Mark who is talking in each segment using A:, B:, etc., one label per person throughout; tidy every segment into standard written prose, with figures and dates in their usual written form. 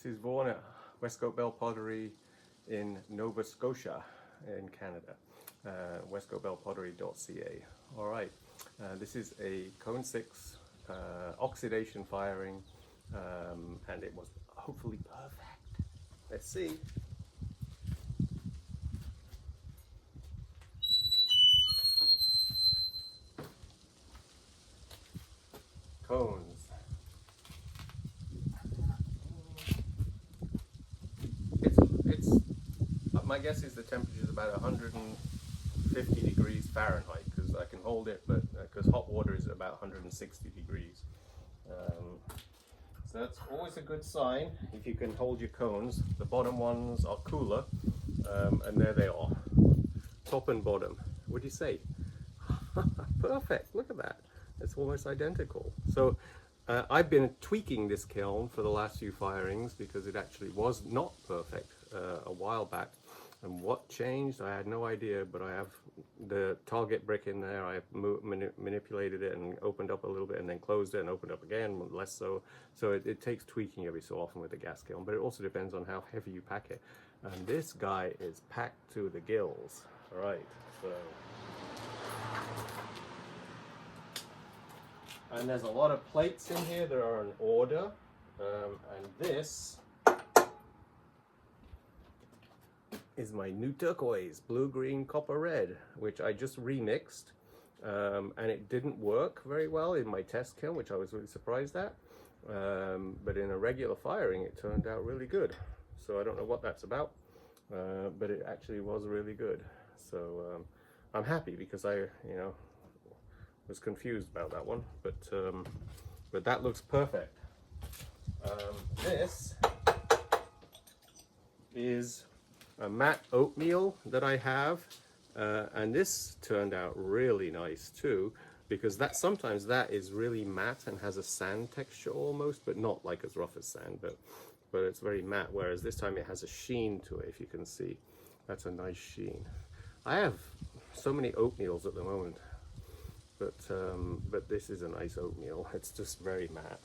A: This is Vaughan at Westcote Bell Pottery in Nova Scotia in Canada. westcotebellpottery.ca. All right, this is a Cone 6 oxidation firing, and it was hopefully perfect. Let's see. Cones. It's my guess is the temperature is about 150 degrees Fahrenheit, because I can hold it, but because hot water is about 160 degrees. So that's always a good sign if you can hold your cones. The bottom ones are cooler, and there they are, top and bottom. What do you say? Perfect, look at that. It's almost identical. So I've been tweaking this kiln for the last few firings because it actually was not perfect a while back. And what changed, I had no idea, but I have the target brick in there. I manipulated it and opened up a little bit and then closed it and opened up again, less so. So it takes tweaking every so often with the gas kiln, but it also depends on how heavy you pack it. And this guy is packed to the gills. All right, so. And there's a lot of plates in here that are in order, and this is my new turquoise, blue, green, copper, red, which I just remixed, and it didn't work very well in my test kiln, which I was really surprised at, but in a regular firing it turned out really good. So I don't know what that's about, but it actually was really good. So I'm happy because I was confused about that one, but that looks perfect. This is a matte oatmeal that I have, and this turned out really nice too, because sometimes that is really matte and has a sand texture almost, but not like as rough as sand, but it's very matte, whereas this time it has a sheen to it. If you can see, that's a nice sheen. I have so many oatmeals at the moment, but this is a nice oatmeal. It's just very matte.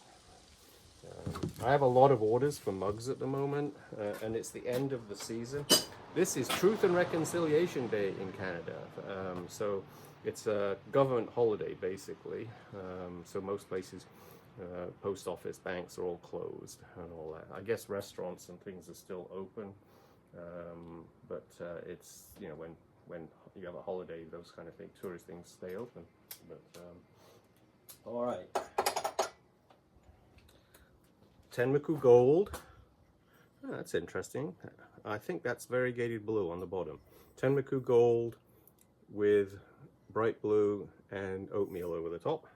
A: I have a lot of orders for mugs at the moment, and it's the end of the season. This is Truth and Reconciliation Day in Canada, so it's a government holiday basically. So most places, post office, banks are all closed and all that. I guess restaurants and things are still open, but it's when you have a holiday, those kind of things, tourist things stay open. But all right. Tenmoku Gold. Oh, that's interesting. I think that's variegated blue on the bottom. Tenmoku Gold with bright blue and oatmeal over the top.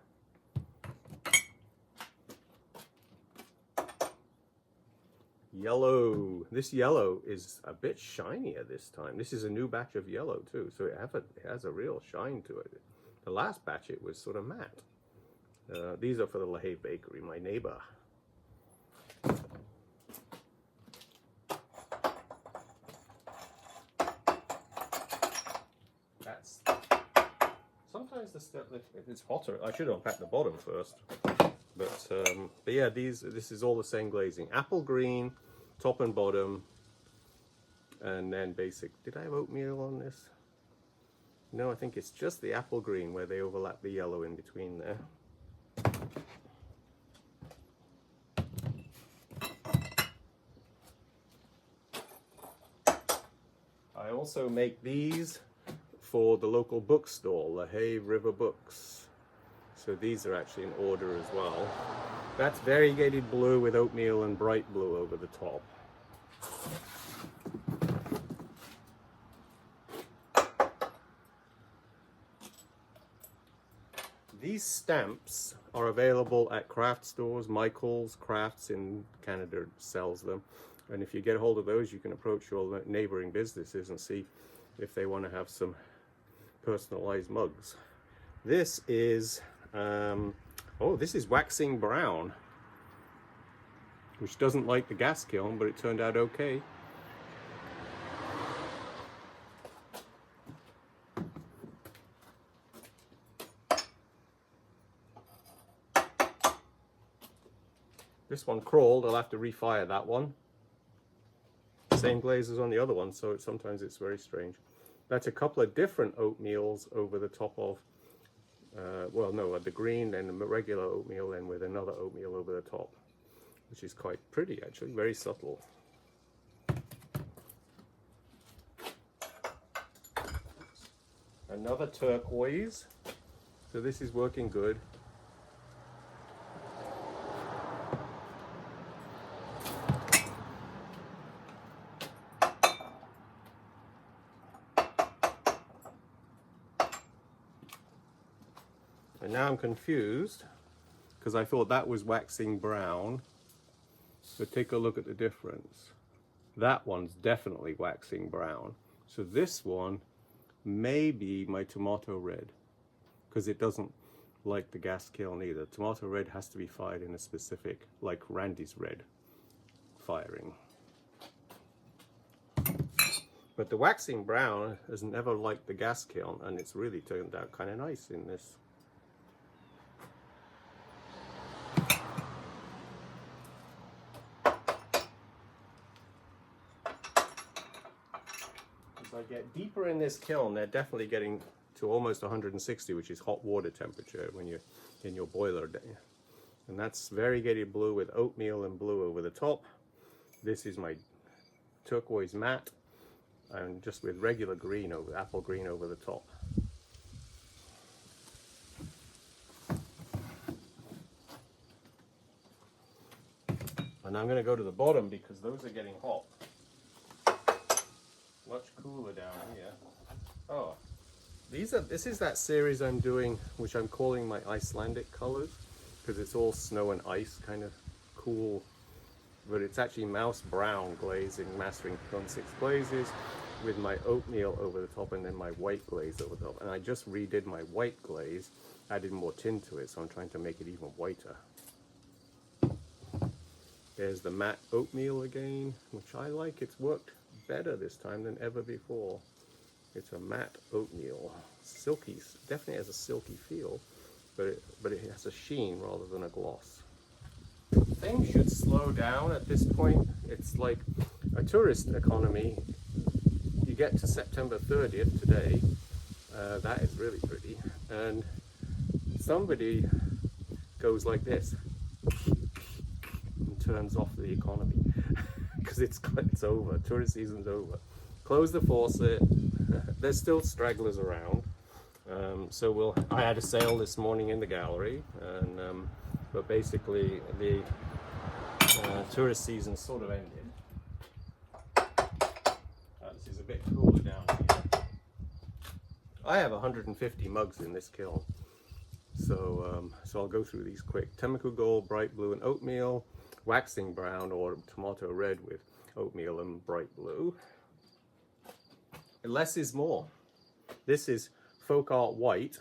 A: Yellow. This yellow is a bit shinier this time. This is a new batch of yellow too, so it has a real shine to it. The last batch it was sort of matte. These are for the LaHaye Bakery, my neighbor. Sometimes the stuff, if it's hotter, I should unpack the bottom first. But yeah, this is all the same glazing. Apple green, top and bottom, and then basic. Did I have oatmeal on this? No, I think it's just the apple green where they overlap the yellow in between there. I also make these for the local bookstore, LaHaye River Books. So these are actually in order as well. That's variegated blue with oatmeal and bright blue over the top. These stamps are available at craft stores. Michael's Crafts in Canada sells them. And if you get a hold of those, you can approach your neighboring businesses and see if they want to have some personalized mugs. This is this is waxing brown, which doesn't like the gas kiln, but it turned out okay. This one crawled. I'll have to refire that one. same glaze as on the other one, so sometimes it's very strange. That's a couple of different oatmeals over the top of, well, no, the green and the regular oatmeal, and with another oatmeal over the top, which is quite pretty actually, very subtle. Another turquoise, so this is working good. And now I'm confused because I thought that was waxing brown, but take a look at the difference. That one's definitely waxing brown. So this one may be my tomato red, because it doesn't like the gas kiln either. Tomato red has to be fired in a specific, like Randy's red firing. But the waxing brown has never liked the gas kiln, and it's really turned out kind of nice in this. As I get deeper in this kiln, they're definitely getting to almost 160, which is hot water temperature when you're in your boiler. And that's variegated blue with oatmeal and blue over the top. This is my turquoise matte, and just with regular green over, apple green over the top. And I'm going to go to the bottom because those are getting hot. Much cooler down here. Oh, this is that series I'm doing, which I'm calling my Icelandic colors, because it's all snow and ice, kind of cool. But it's actually mouse brown glaze in Mastering Kiln 6 glazes, with my oatmeal over the top and then my white glaze over the top. And I just redid my white glaze, added more tint to it, so I'm trying to make it even whiter. There's the matte oatmeal again, which I like. It's worked better this time than ever before. It's a matte oatmeal, silky, definitely has a silky feel, but it has a sheen rather than a gloss. Things should slow down at this point. It's like a tourist economy. You get to September 30th today, that is really pretty, and somebody goes like this and turns off the economy because it's over, tourist season's over. Close the faucet. There's still stragglers around, so I had a sale this morning in the gallery, and but basically the tourist season sort of ended. This is a bit cooler down here. I have 150 mugs in this kiln, so I'll go through these quick. Temeko gold, bright blue, and oatmeal. Waxing brown or tomato red with oatmeal and bright blue. Less is more. This is folk art white.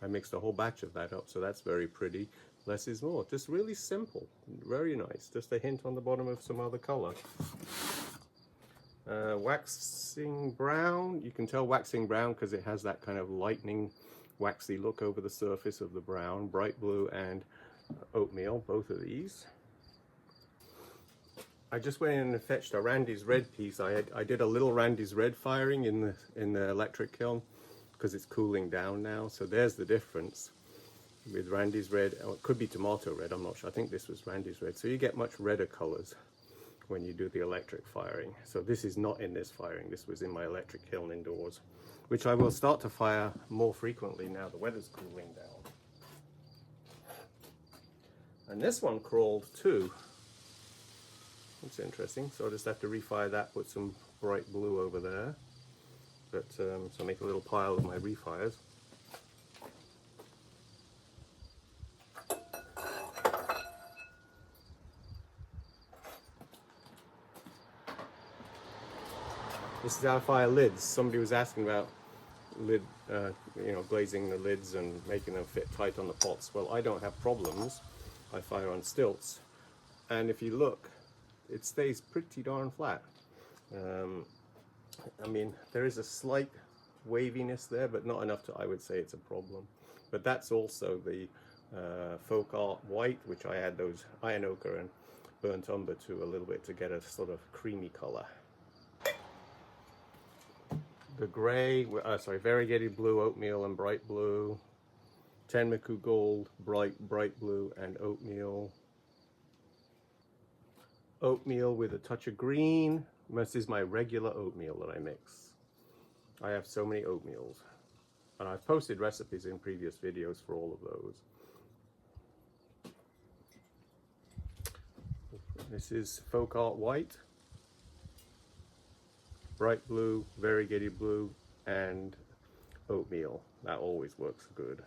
A: I mixed a whole batch of that up, so that's very pretty. Less is more. Just really simple, very nice. Just a hint on the bottom of some other color. Waxing brown. You can tell waxing brown because it has that kind of lightning, waxy look over the surface of the brown. Bright blue and oatmeal, both of these. I just went in and fetched a Randy's red piece. I did a little Randy's red firing in the electric kiln because it's cooling down now. So there's the difference with Randy's red. Oh, it could be tomato red, I'm not sure. I think this was Randy's red. So you get much redder colors when you do the electric firing. So this is not in this firing. This was in my electric kiln indoors, which I will start to fire more frequently now the weather's cooling down. And this one crawled too. That's interesting. So I'll just have to refire that, put some bright blue over there. But so make a little pile of my refires. This is how I fire lids. Somebody was asking about lid, glazing the lids and making them fit tight on the pots. Well, I don't have problems. I fire on stilts, and if you look, it stays pretty darn flat. I mean, there is a slight waviness there, but not enough to, I would say, it's a problem. But that's also the folk art white, which I add those iron ochre and burnt umber to a little bit to get a sort of creamy color. The gray, sorry, variegated blue, oatmeal, and bright blue. Tenmoku gold, bright blue, and oatmeal. Oatmeal with a touch of green. This is my regular oatmeal that I mix. I have so many oatmeals, and I've posted recipes in previous videos for all of those. This is folk art white, bright blue, variegated blue, and oatmeal. That always works good.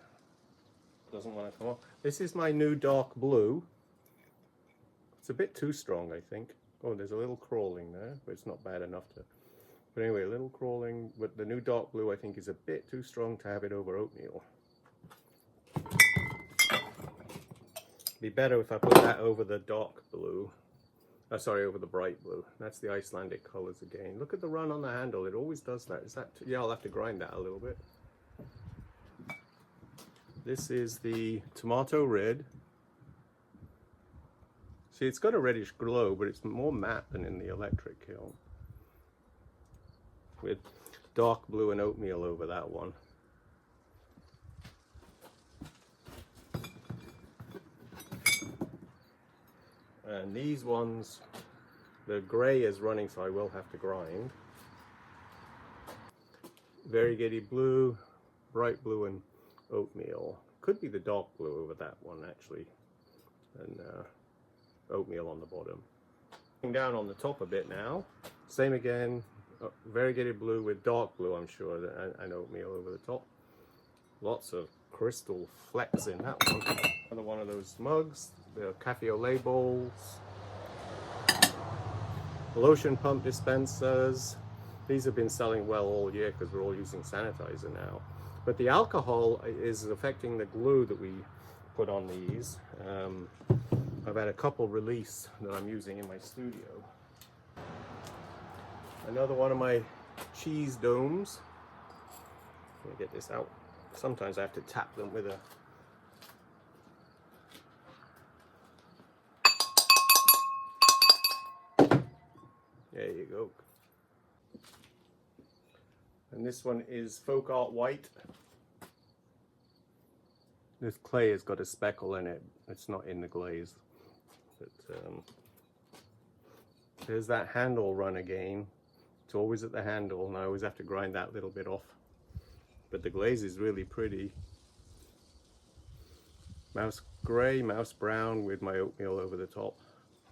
A: Doesn't want to come off. This is my new dark blue. It's a bit too strong, I think. Oh, there's a little crawling there, but it's not bad enough to... But anyway, a little crawling, but the new dark blue I think is a bit too strong to have it over oatmeal. Be better if I put that over the dark blue. Sorry, over the bright blue. That's the Icelandic colors again. Look at the run on the handle. It always does that. Is that... Yeah, I'll have to grind that a little bit. This is the tomato red. See, it's got a reddish glow, but it's more matte than in the electric kiln. With dark blue and oatmeal over that one. And these ones, the gray is running, so I will have to grind. Variegated blue, bright blue, and oatmeal. Could be the dark blue over that one, actually. And oatmeal on the bottom. Down on the top a bit now. Same again, variegated blue with dark blue, I'm sure, and oatmeal over the top. Lots of crystal flecks in that one. Another one of those mugs, the cafe au lait bowls, lotion pump dispensers. These have been selling well all year because we're all using sanitizer now. But the alcohol is affecting the glue that we put on these. I've had a couple release that I'm using in my studio. Another one of my cheese domes. Let me get this out. Sometimes I have to tap them with a... There you go. And this one is folk art white. This clay has got a speckle in it. It's not in the glaze. But there's that handle run again. It's always at the handle, and I always have to grind that little bit off. But the glaze is really pretty. Mouse grey, mouse brown with my oatmeal over the top.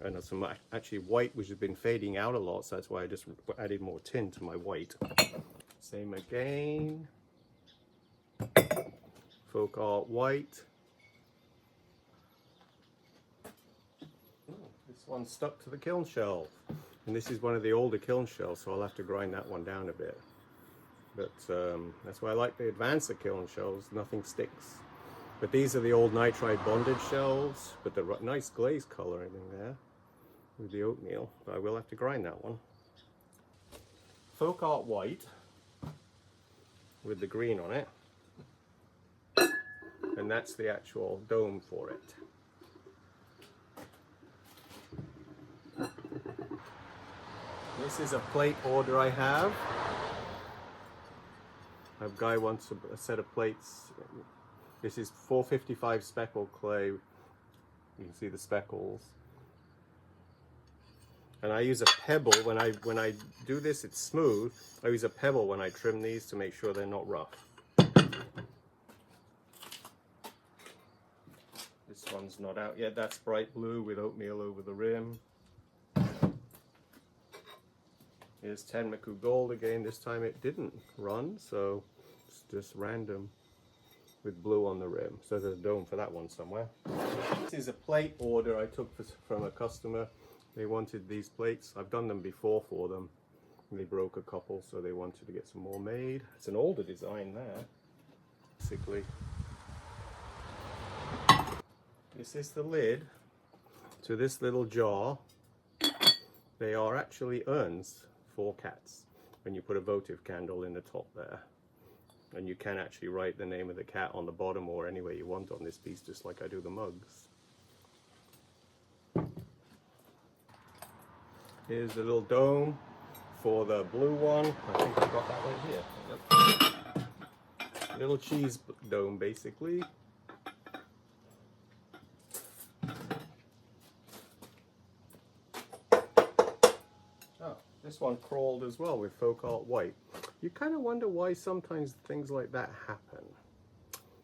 A: And some actually white, which has been fading out a lot, so that's why I just added more tint to my white. Same again. Folk art white. This one's stuck to the kiln shelf. And this is one of the older kiln shells, so I'll have to grind that one down a bit. But that's why I like the Advancer kiln shells. Nothing sticks. But these are the old nitride bonded shells, but the nice glaze coloring in there with the oatmeal. But I will have to grind that one. Folk art white with the green on it. And that's the actual dome for it. This is a plate order I have. A guy wants a set of plates. This is 455 speckled clay. You can see the speckles. And I use a pebble when I do this. It's smooth. I use a pebble when I trim these to make sure they're not rough. This one's not out yet. That's bright blue with oatmeal over the rim. Here's Tenmoku gold again. This time it didn't run, so it's just random with blue on the rim. So there's a dome for that one somewhere. This is a plate order I took from a customer. They wanted these plates. I've done them before for them. They broke a couple, so they wanted to get some more made. It's an older design there, basically. This is the lid to this little jar. They are actually urns for cats when you put a votive candle in the top there. And you can actually write the name of the cat on the bottom or any way you want on this piece, just like I do the mugs. Here's the little dome for the blue one. I think I've got that right here. Yep. Little cheese dome, basically. Oh, this one crawled as well with folk art white. You kind of wonder why sometimes things like that happen.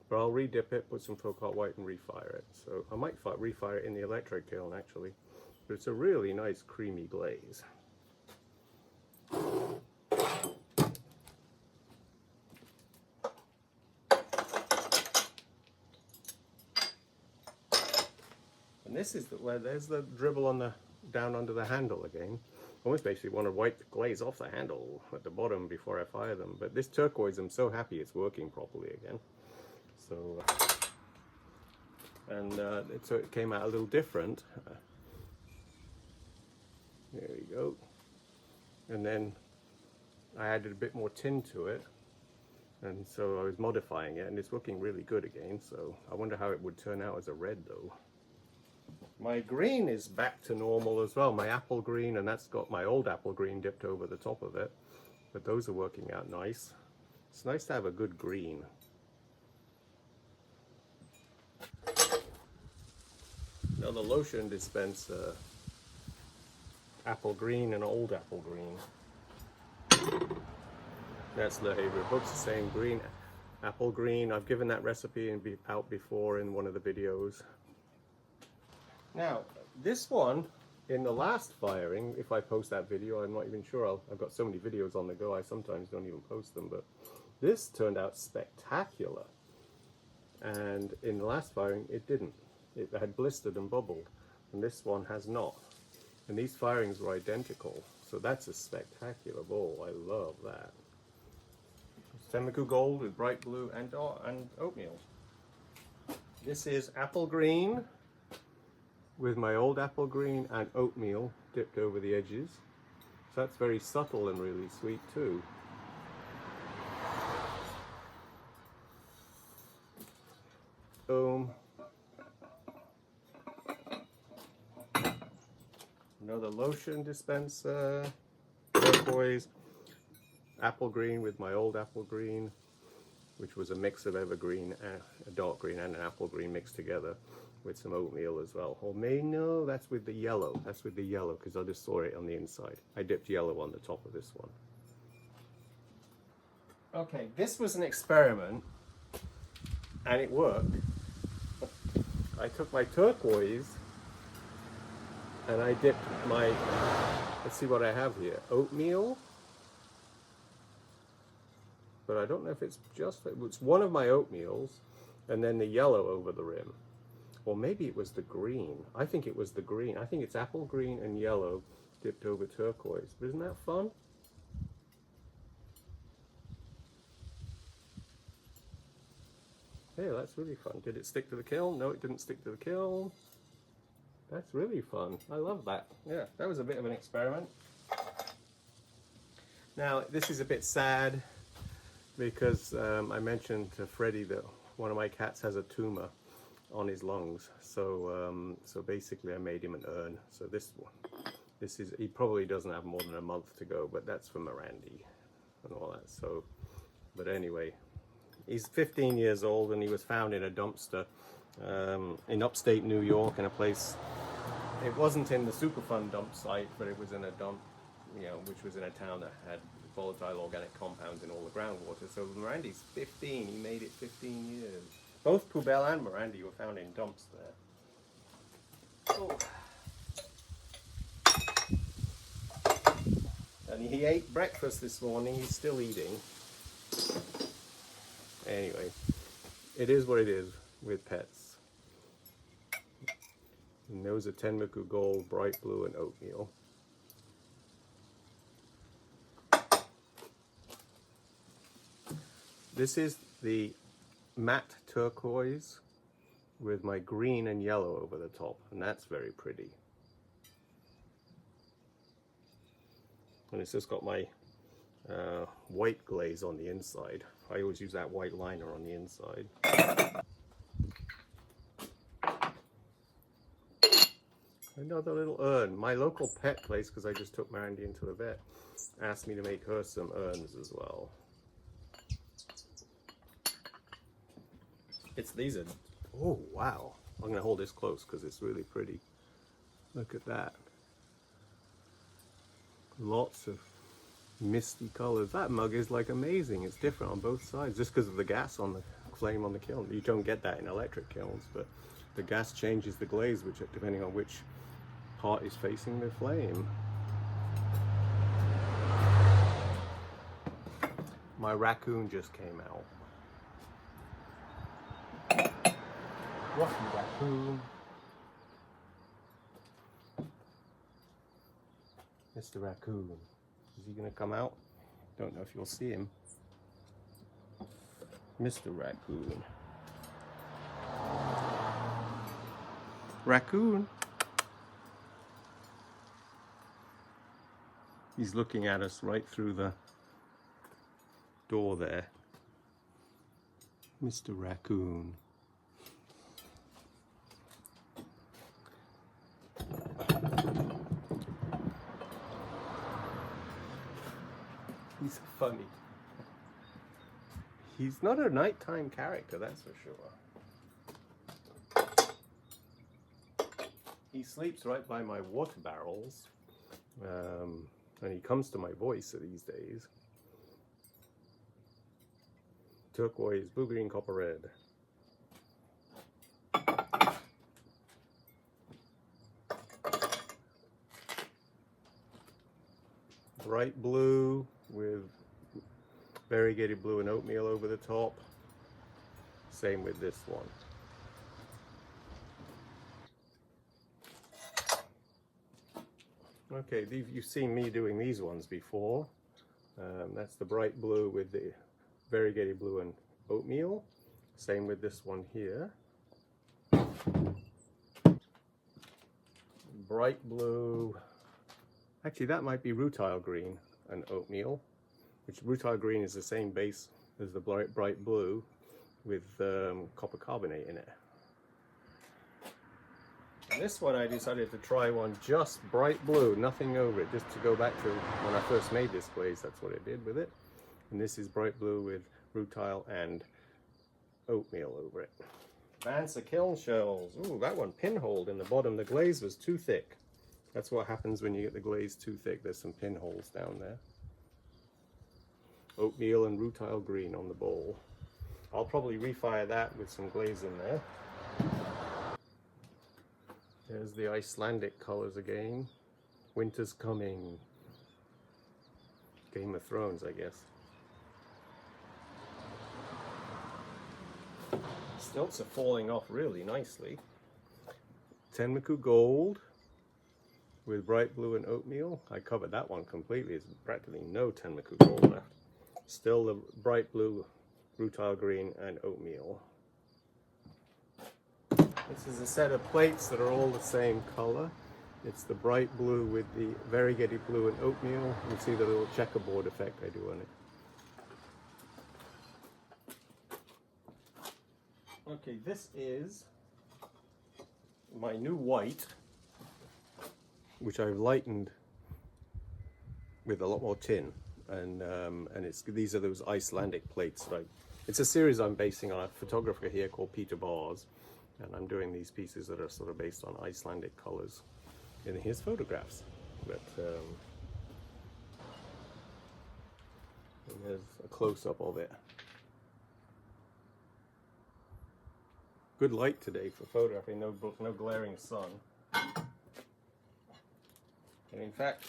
A: But I'll redip it, put some folk art white and refire it. So I might refire it in the electric kiln actually. But it's a really nice creamy glaze. And this is where there's the dribble on the down under the handle again. I almost basically want to wipe the glaze off the handle at the bottom before I fire them. But this turquoise, I'm so happy it's working properly again. So, so it came out a little different. There we go. And then I added a bit more tin to it. And so I was modifying it and it's looking really good again. So I wonder how it would turn out as a red though. My green is back to normal as well, my apple green, and that's got my old apple green dipped over the top of it. But those are working out nice. It's nice to have a good green. Now the lotion dispenser, apple green and old apple green. That's the Haver Books, the same green, apple green. I've given that recipe out before in one of the videos. Now, this one, in the last firing, if I post that video, I'm not even sure. I've got so many videos on the go, I sometimes don't even post them, but this turned out spectacular. And in the last firing, it didn't. It had blistered and bubbled, and this one has not. And these firings were identical, so that's a spectacular bowl. I love that. Senmiku Gold with bright blue and oatmeal. This is apple green with my old apple green and oatmeal dipped over the edges. So that's very subtle and really sweet too. Boom. Another lotion dispenser, turquoise, apple green with my old apple green, which was a mix of evergreen, a dark green and an apple green mixed together with some oatmeal as well. Or no, that's with the yellow. That's with the yellow because I just saw it on the inside. I dipped yellow on the top of this one. Okay, this was an experiment and it worked. I took my turquoise and I dipped my, let's see what I have here, oatmeal. But I don't know if it's one of my oatmeals and then the yellow over the rim. Or maybe it was the green. I think it was the green. I think it's apple green and yellow dipped over turquoise. But isn't that fun? Yeah, that's really fun. Did it stick to the kiln? No, it didn't stick to the kiln. That's really fun. I love that. Yeah, that was a bit of an experiment. Now, this is a bit sad because I mentioned to Freddie that one of my cats has a tumor on his lungs. So so basically I made him an urn. So this is, he probably doesn't have more than a month to go, but that's for Mirandy and all that. So, but anyway, he's 15 years old and he was found in a dumpster in upstate New York in a place, it wasn't in the Superfund dump site, but it was in a dump, you know, which was in a town that had volatile organic compounds in all the groundwater. So Mirandy's 15, he made it 15 years. Both Poubelle and Mirandy were found in dumps there. Oh. And he ate breakfast this morning, he's still eating. Anyway, it is what it is with pets. And those are Tenmoku Gold, bright blue, and oatmeal. This is the matte turquoise with my green and yellow over the top, and that's very pretty. And it's just got my white glaze on the inside. I always use that white liner on the inside. Another little urn. My local pet place, because I just took Mandy into the vet, asked me to make her some urns as well. These are, oh wow. I'm going to hold this close because it's really pretty. Look at that. Lots of misty colors. That mug is like amazing. It's different on both sides just because of the gas on the flame on the kiln. You don't get that in electric kilns, but the gas changes the glaze, which depending on which part is facing the flame. My raccoon just came out. Rocky raccoon. Mr. Raccoon. Is he gonna come out? Don't know if you'll see him. Mr. Raccoon. Raccoon. He's looking at us right through the door there. Mr. Raccoon. He's funny. He's not a nighttime character, that's for sure. He sleeps right by my water barrels, and he comes to my voice these days. Turquoise, blue, green, copper, red. Bright blue with variegated blue and oatmeal over the top. Same with this one. Okay, you've seen me doing these ones before. That's the bright blue with the variegated blue and oatmeal. Same with this one here. Bright blue. Actually, that might be rutile green and oatmeal, which rutile green is the same base as the bright blue with copper carbonate in it. And this one I decided to try one just bright blue, nothing over it, just to go back to when I first made this glaze. That's what I did with it. And this is bright blue with rutile and oatmeal over it. Vansa kiln shells. Ooh, that one pinholed in the bottom. The glaze was too thick. That's what happens when you get the glaze too thick. There's some pinholes down there. Oatmeal and rutile green on the bowl. I'll probably refire that with some glaze in there. There's the Icelandic colors again. Winter's coming. Game of Thrones, I guess. Stilts are falling off really nicely. Tenmoku gold with bright blue and oatmeal. I covered that one completely. There's practically no Tenmoku gold left. Still the bright blue, rutile green, and oatmeal. This is a set of plates that are all the same color. It's the bright blue with the variegated blue and oatmeal. You can see the little checkerboard effect I do on it. Okay, this is my new white, which I've lightened with a lot more tin, and these are those Icelandic plates. It's a series I'm basing on a photographer here called Peter Bars, and I'm doing these pieces that are sort of based on Icelandic colors in his photographs. But there's a close-up of it. Good light today for photography, no glaring sun. And in fact,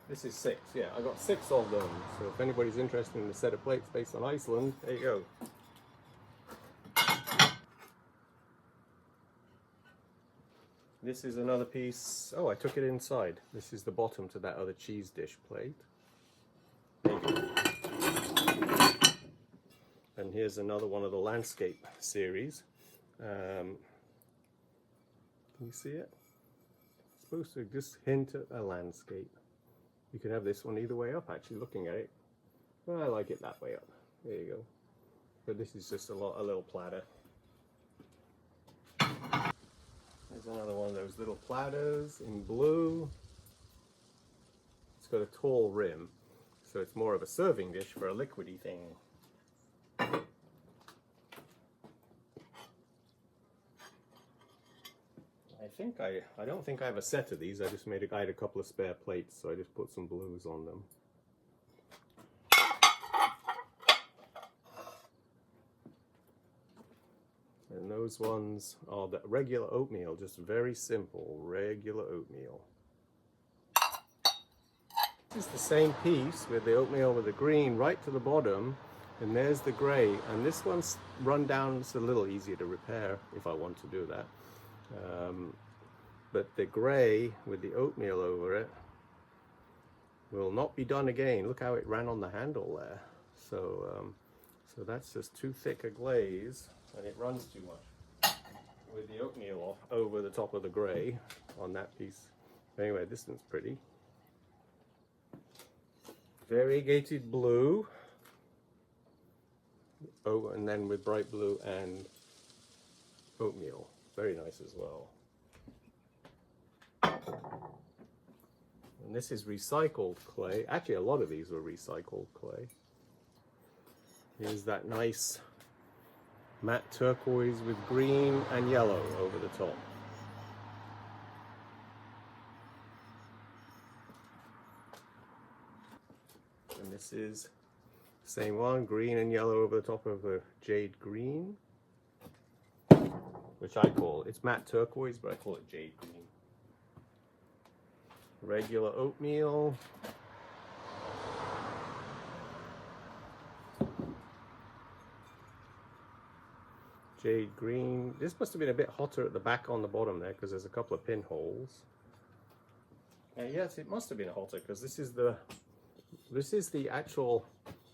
A: this is 6, yeah, I got 6 of them. So if anybody's interested in a set of plates based on Iceland, there you go. This is another piece. Oh, I took it inside. This is the bottom to that other cheese dish plate. There you go. And here's another one of the landscape series. Can you see it? It's supposed to just hint at a landscape. You can have this one either way up, actually, looking at it. Well, I like it that way up. There you go. But this is just a little platter. There's another one of those little platters in blue. It's got a tall rim, so it's more of a serving dish for a liquidy thing. I don't think I have a set of these. I had a couple of spare plates, so I just put some blues on them. And those ones are the regular oatmeal, just very simple, regular oatmeal. This is the same piece with the oatmeal with the green right to the bottom, and there's the grey. And this one's run down, it's a little easier to repair if I want to do that. But the grey with the oatmeal over it will not be done again. Look how it ran on the handle there. So, so that's just too thick a glaze, and it runs too much with the oatmeal over the top of the grey on that piece. Anyway, this one's pretty. Variegated blue. Oh, and then with bright blue and oatmeal. Very nice as well. And this is recycled clay. Actually, a lot of these were recycled clay. Here's that nice matte turquoise with green and yellow over the top. And this is the same one, green and yellow over the top of a jade green, which I call, it's matte turquoise, but I call it jade green. Regular oatmeal. Jade green. This must have been a bit hotter at the back on the bottom there because there's a couple of pinholes. Yes, it must have been hotter because this is the actual.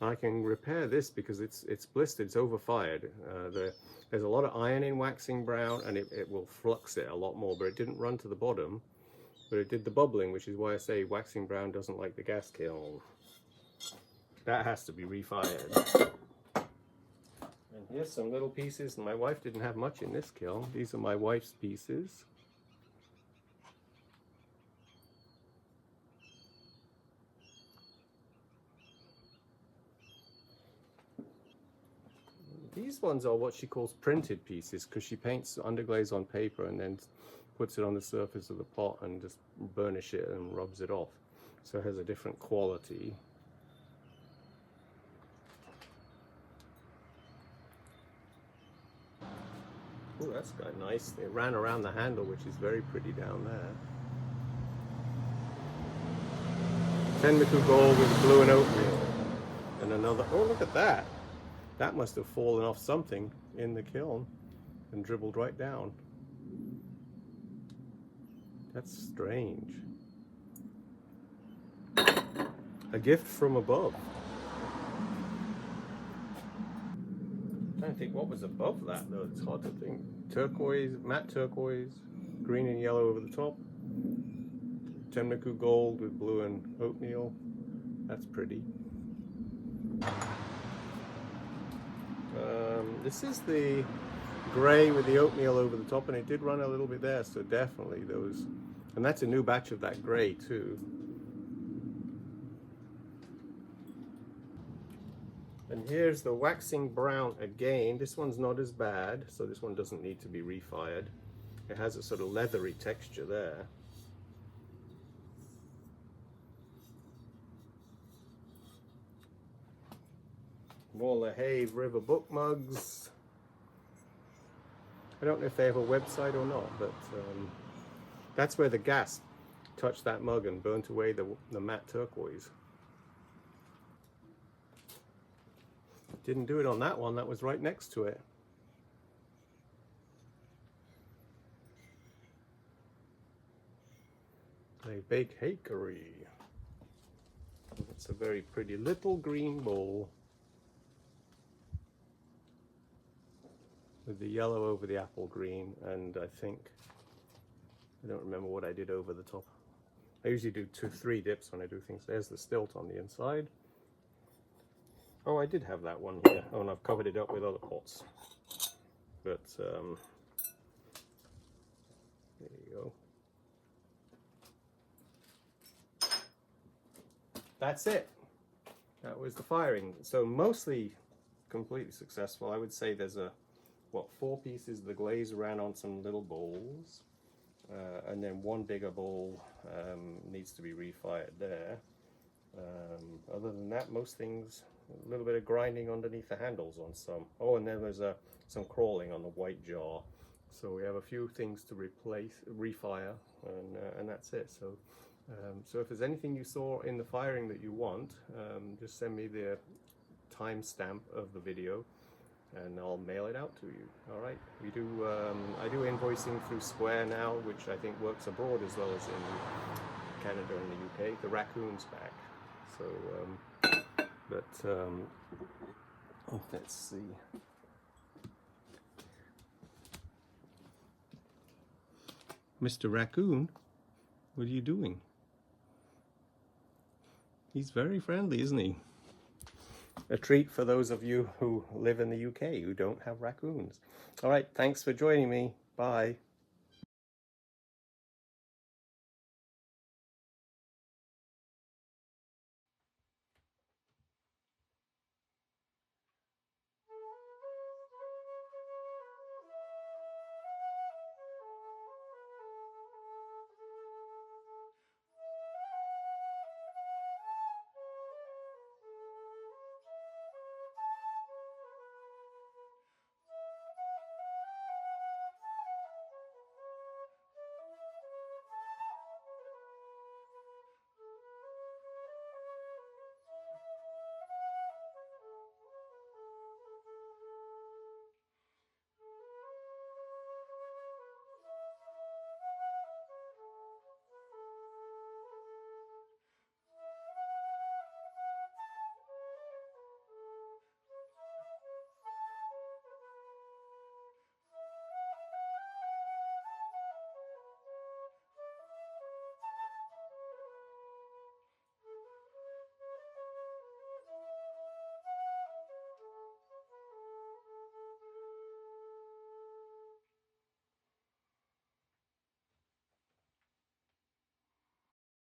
A: I can repair this because it's blistered, it's overfired. There's a lot of iron in waxing brown, and it will flux it a lot more, but it didn't run to the bottom. But it did the bubbling, which is why I say waxing brown doesn't like the gas kiln. That has to be refired. And here's some little pieces. My wife didn't have much in this kiln. These are my wife's pieces. These ones are what she calls printed pieces because she paints underglaze on paper and then puts it on the surface of the pot and just burnish it and rubs it off. So it has a different quality. Oh, that's got nice. It ran around the handle, which is very pretty down there. Tenmiku gold with blue and oatmeal. And another, oh look at that. That must have fallen off something in the kiln and dribbled right down. That's strange. A gift from above. I'm trying to think what was above that though. It's hard to think. Turquoise, matte turquoise, green and yellow over the top. Tenmiku gold with blue and oatmeal. That's pretty. This is the grey with the oatmeal over the top, and it did run a little bit there, so definitely those. And that's a new batch of that grey too. And here's the waxing brown again. This one's not as bad, so this one doesn't need to be refired. It has a sort of leathery texture there. More LaHave River book mugs. I don't know if they have a website or not, but that's where the gas touched that mug and burnt away the matte turquoise. Didn't do it on that one, that was right next to it. A bake hakery. It's a very pretty little green bowl with the yellow over the apple green, and I don't remember what I did over the top. I usually do 2-3 dips when I do things. There's the stilt on the inside. Oh, I did have that one here. Oh, and I've covered it up with other pots. But there you go. That's it. That was the firing. So mostly completely successful. I would say there's what, 4 pieces of the glaze ran on some little bowls, and then one bigger bowl needs to be refired there. Other than that, most things, a little bit of grinding underneath the handles on some. Oh, and then there's some crawling on the white jar. So we have a few things to refire, and that's it. So, so if there's anything you saw in the firing that you want, just send me the timestamp of the video, and I'll mail it out to you. All right. We do. I do invoicing through Square now, which I think works abroad as well as in Canada and the UK. The raccoon's back. So, let's see. Mr. Raccoon, what are you doing? He's very friendly, isn't he? A treat for those of you who live in the UK who don't have raccoons. All right, thanks for joining me. Bye.